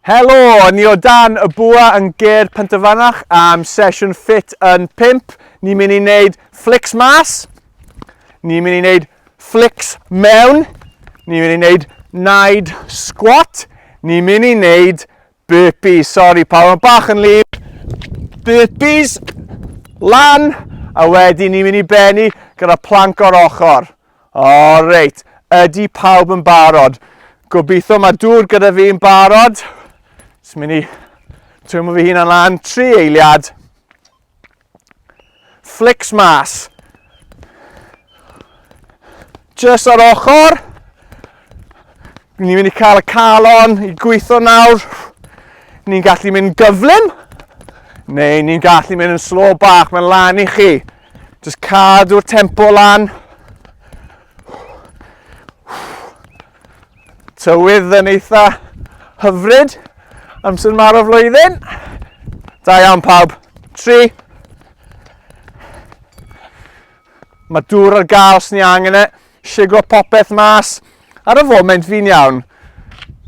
Helo, ni o dan y bwa yn ger Ponterfynach am sesiwn ffit yn 5. Ni'n mynd i wneud flics mas, ni'n mynd i wneud flics mewn, ni'n mynd i wneud naid squat, ni'n mynd i wneud burpees. Sori, pawb yn bach yn lif. Burpees, lan, a wedyn ni'n mynd i benni gyda planc o'r ochr. O, reit, ydy pawb yn barod. Gobeithio mae dŵr gyda fi yn barod. Just mynd i twymo fi hun lan, 3 eiliad. Flics mas. Just ar ochr. Ni'n mynd i cael y calon i gweithio nawr. Ni'n gallu mynd gyflym. Neu ni'n gallu mynd yn slow bach, mae'n lan i chi. Just cadw'r tempo lan. Tywydd yn eitha hyfryd. Amser mar o flwyddyn. Da iawn pawb. 3. Mae dŵr ar gael os ni angen e. Sigo popeth mas. Ar y foment fi'n iawn.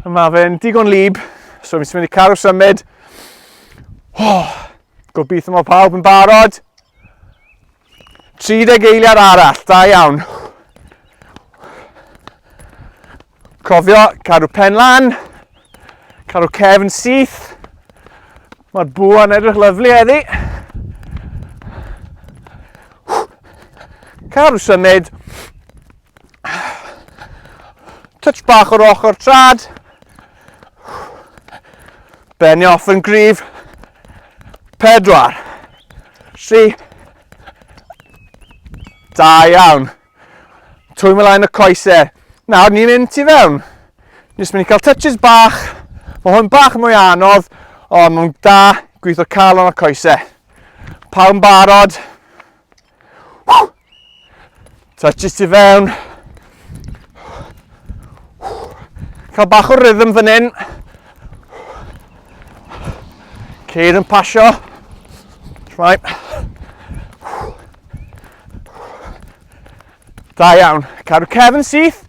Mae fe'n digon lib. So mi'n mynd i cadw symud. Gobeithio mae pawb yn barod. 30 eiliad arall. Da iawn. Cofio, cadw pen lan. Cadw cefn syth. Mae'r bwa'n edrych lyflu heddi. Cadw symud. Touch bach o'r ochr trad. Benni off yn gryf. 4. 3. Da iawn. Twymo lan y coesau. Nawr ni'n mynd tu fewn. Ni'n mynd i cael touches bach. Mae hwn bach mwy anodd, ond mae'n da gweithio calon a coesau. Pawb yn barod. Touches tu fewn. Cael bach o rhythm fan hyn. Ceir yn pasio. Right. Da iawn. Cadw cefn syth.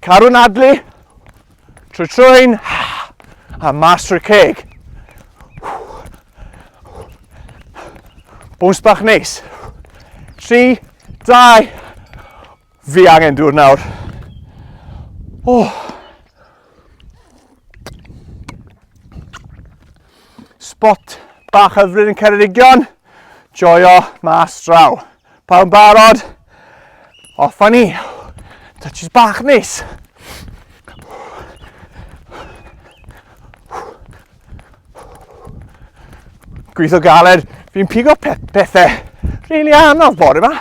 Cadw nadlu. Trwy'n. A master ceg. Bwns bach neis. 3, 2. Fi angen dŵr nawr. Spot bach hyfryd yn Ceredigion. Joio mas draw. Pawb yn barod. Off a ni. Touches bach neis. Gweithio galed. Fi'n pigo pethau rili anodd bore yma.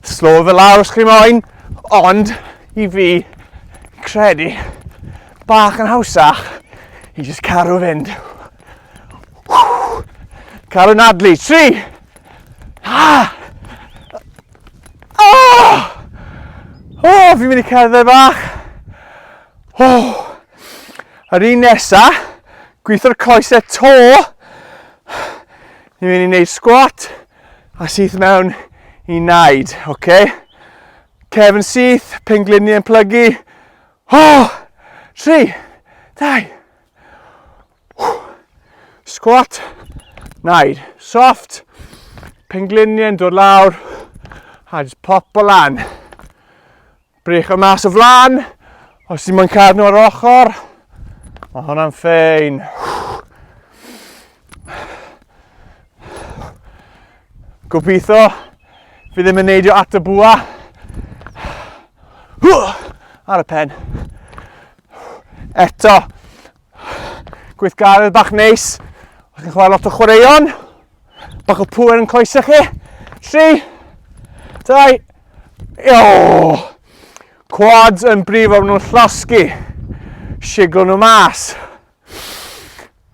Slow fe lawr os chi moyn, ond i fi credu bach yn hawsach i just cadw fynd. Cadw nadlu. 3. Fi'n mynd i cerdded bach. Yr un nesa, gweithio'r coesau to. Ni'n mynd i wneud squat a syth mewn i naid, okay? Cefn syth, pengliniau yn plygu. 3, 2. Squat, naid. Soft, pengliniau yn dod lawr a just pop o lan. Brech o mas o flan. Os ti'n mwyn cadw nhw ar ochr, mae hwnna'n ffein. Gobeithio fi ddim yn neidio at y bwa. Ar y pen. Eto. Gweithgaredd bach neis. Os chi'n chwarae lot o chwaraeon. Bach o pŵer yn coesau chi. 3, 2. Quads yn brif o'n nhw'n llosgu. Sigo nhw mas.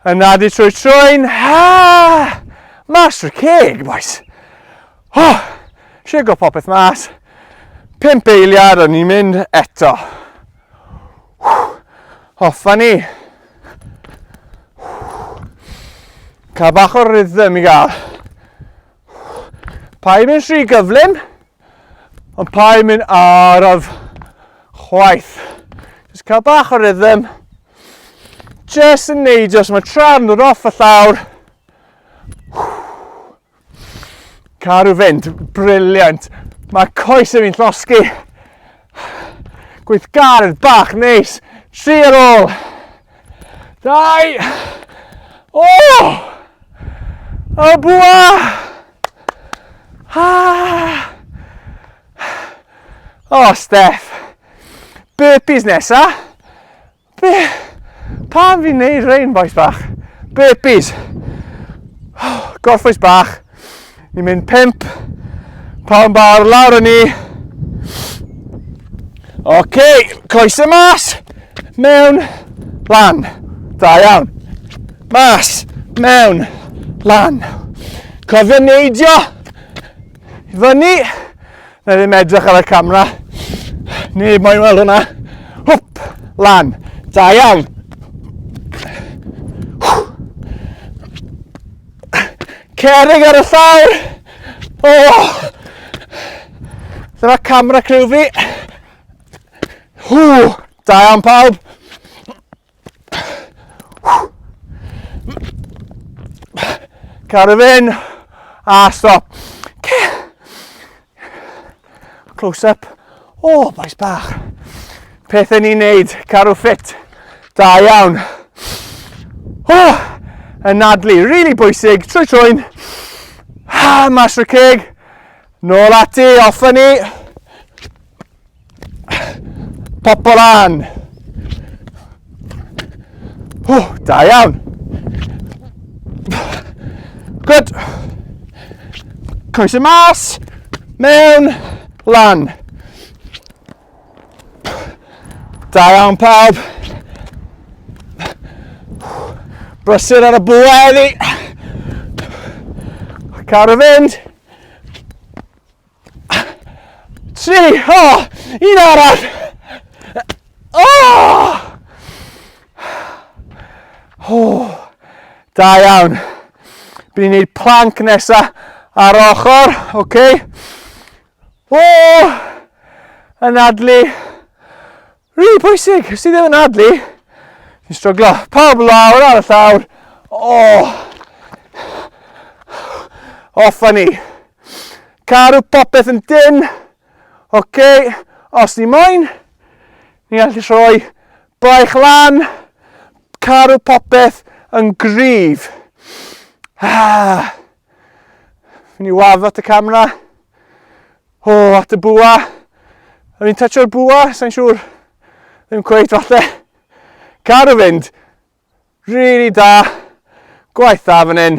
Yna di trwy'n. Master ceg, boys. Sigo popeth mas. 5 eiliad a ni'n mynd eto. Hoffa ni. Cael bach o rhythm i gael. Pa'i mynd rhy gyflym, ond pa'i mynd araf chwaith. Just cael bach o rhythm. Just yn neidio, so mae tra'n dod off y llawr. Cadw fynd, briliant. Mae coes yn fi'n llosgi. Gweithgaredd bach neis. 3 ar ôl. 2. O! Y bwa! O, Steff. Burpees nesa. Pam fi'n neud rein, boes bach? Burpees. Gorffwys bach. Ni'n mynd 5. Pound bar lawr yn ni. Oce, coesau mas. Mewn, lan. Da iawn. Mas, mewn, lan. Cofio neidio. Fyny. Na ddim edrych ar y camera. Neb moyn weld hwnna. Hwp, lan. Da iawn. Cerig ar y llawr. Dyma camera crew fi. Da iawn pawb. Cadw fynd. A stop. Close up. O, boes bach. Pethau ni'n neud. Cadw ffit. Da iawn. Anadlu. Really bwysig. Trwy trwy'n. Mas o'r ceg. Nôl ati. Off ni. Pop o lan. Da iawn. Good. Coesau mas. Mewn. Lan. Da iawn pawb. Brysur ar y bweddi. Cadw fynd. 3. Un arall. Da iawn. Bydd ni'n neud plank nesa ar ochr. Okay. Anadlu. Really bwysig. Os ti ddim yn anadlu, ti'n stryglo. Pawb lawr ar y llawr. Off ni. Cadw popeth yn dyn. Okay. Os ni moyn, ni'n gallu rhoi braich lan. Cadw popeth yn gryf. Fi'n i wafo at y camera. At y bwa. Fi'n toucho'r bwa, sa'n siŵr. Ddim cweit falle. Cadw fynd. Really da. Gwaith dda fan hyn.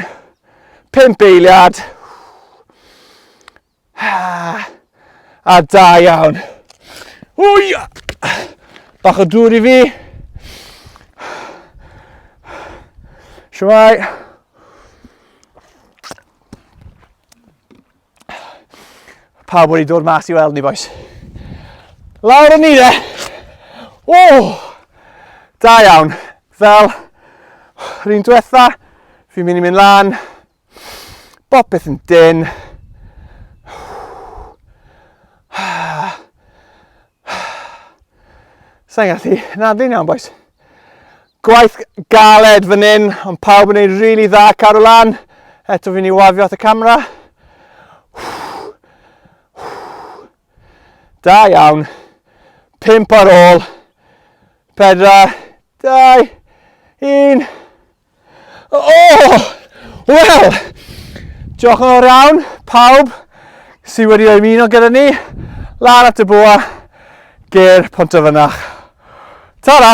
5 eiliad. A da iawn. Bach o dŵr i fi. Shwmai. Pawb wedi dod mas i weld ni, boys. Lawr o ni de. Da iawn. Fel yr un diwetha, fi'n mynd i mynd lan. Bopeth yn dyn. Sa'n gallu nadlu'n iawn, boys. Gwaith galed fan hyn, ond pawb yn gwneud rili dda cadw lan. Eto fi'n i wafio at y camera. Da iawn. 5 ar ôl. 4, 2, 1. Wel, diolch yn fawr iawn, pawb sydd wedi ymuno gyda ni. Lan at y bwa, ger Ponterfynach. Ta-ra!